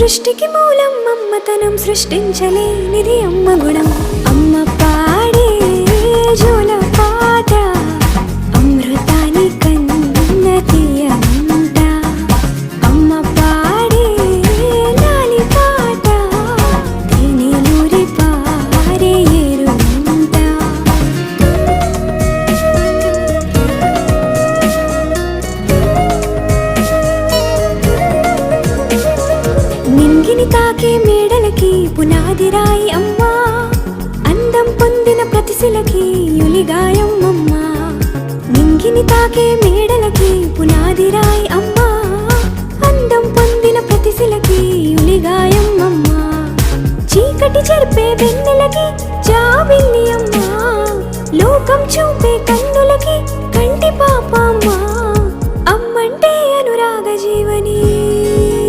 సృష్టికి మూలం అమ్మతనం సృష్టించలేనిది అమ్మ గుణం. అమ్మ పాడే జోల పాట అమృతాని కన్న తీయమంట. అమ్మ పాడే లాలి పాట తేనెలూరి పారే ఏరుమంట. నింగిని తాకే మేడలకి పునాదిరాయి అమ్మా, అందం పొందిన ప్రతిశిలకి యులిగాయం అమ్మా. నింగిని తాకే మేడలకి పునాదిరాయి అమ్మా, అందం పొందిన ప్రతిశిలకి యులిగాయం అమ్మా. చీకటి చెరిపే వెన్నెలకి జాబిల్లి అమ్మా, లోకం చూపే కన్నులకి కంటి పాప అమ్మా.